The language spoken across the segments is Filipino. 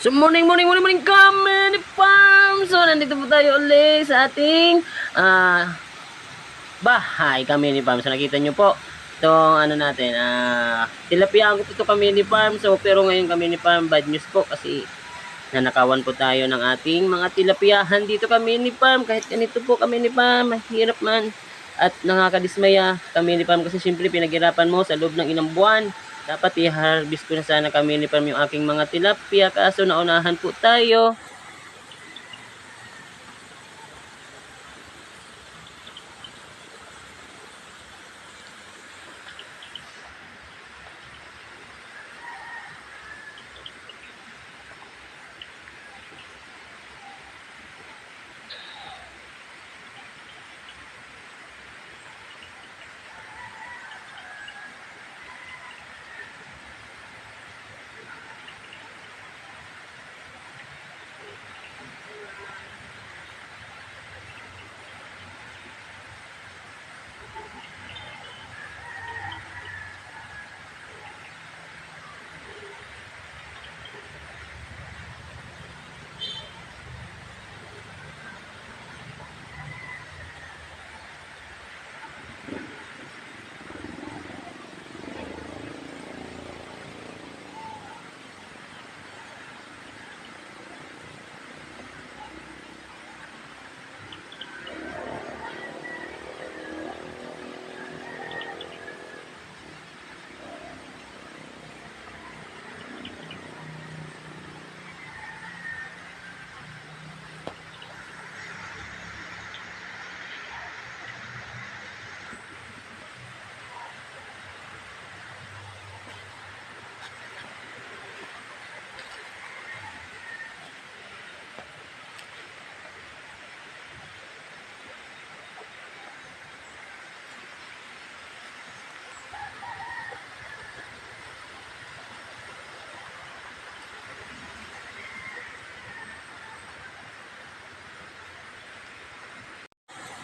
So morning kami ni Pam. So nandito po tayo ulit sa ating bahay kami ni Pam. So nakita nyo po itong ano natin, tilapia ko ito kami ni Pam. So pero ngayon kami ni Pam, bad news po kasi nanakawan po tayo ng ating mga tilapiahan dito kami ni Pam. Kahit ganito po kami ni Pam, mahirap man at nakakadismaya kami ni Pam kasi siyempre pinaghirapan mo sa loob ng ilang buwan. Dapat i-harvest ko na sana kami ni Pam yung aking mga tilapia, kaso naunahan po tayo.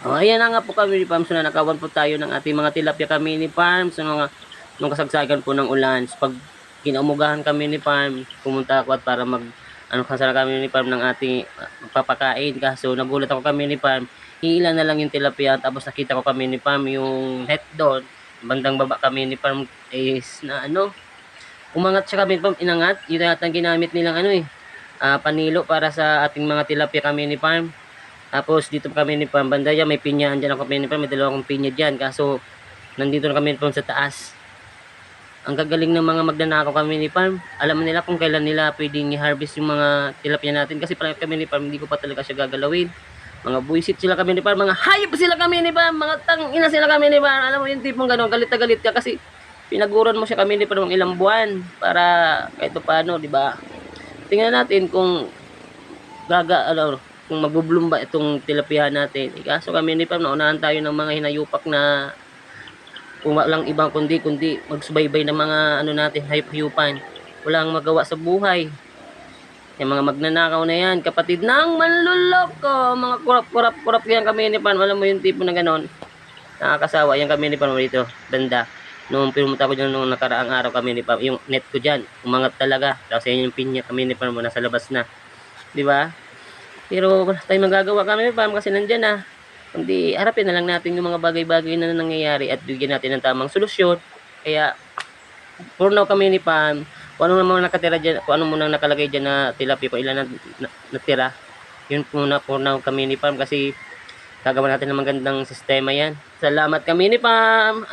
Ayan na nga po kami ni Pam. So nanakawan po tayo ng ating mga tilapia kami ni Pam. So nung kasagsagan po ng ulan. So, pag kinaumugahan kami ni Pam, pumunta ako at para kasana kami ni Pam ng ating magpapakain. Kaso nagulat ako kami ni Pam. Iilan na lang yung tilapia. Tapos nakita ko kami ni Pam yung net doon. Bandang baba kami ni Pam is na umangat siya kami ni Pam. Inangat. Yun yata ginamit nilang panilo para sa ating mga tilapia kami ni Pam. Tapos dito kami ni Pam, bandaya may pinya, andyan ako kami ni Pam, may dalawang pinya dyan. Kaso nandito na kami ni Pam sa taas. Ang gagaling ng mga magnanakaw kami ni Pam. Alam nila kung kailan nila pwedeng i-harvest yung mga tilapia natin. Kasi parang kami ni Pam, hindi ko pa talaga siya gagalawin. Mga buisit sila kami ni Pam, mga hayop sila kami ni Pam, mga tangina sila kami ni Pam. Alam mo yung tipong gano'n, galit na galit ka kasi pinaguran mo siya kami ni Pam ng ilang buwan para kahit paano, di ba? Tingnan natin kung kung magbubloom ba itong tilapia natin. Kaso kami ni Pam, naunahan tayo ng mga hinayupak na kung walang ibang kundi magsubaybay ng mga natin, hayop-hayupan. Walang magawa sa buhay. Yung mga magnanakaw na yan, kapatid ng manluloko, mga kurap yan kami ni Pam. Alam mo yung tipo na ganon, nakakasawa yan kami ni Pam dito, banda. Nung pinumunta ko dyan nung nakaraang araw kami ni Pam, yung net ko dyan, umangat talaga. Tapos yan yung pinya kami ni Pam, nasa labas na. Di ba? Pero wala tayong magagawa kami ni Pam kasi nandyan na. Kundi harapin na lang natin yung mga bagay-bagay na nangyayari at bigyan natin ng tamang solusyon. Kaya for now kami ni Pam, kung ano naman nakatira dyan, kung ano muna nakalagay dyan na tilapia, kung ilan na natira, yun muna for now kami ni Pam kasi gagawa natin ng magandang sistema yan. Salamat kami ni Pam.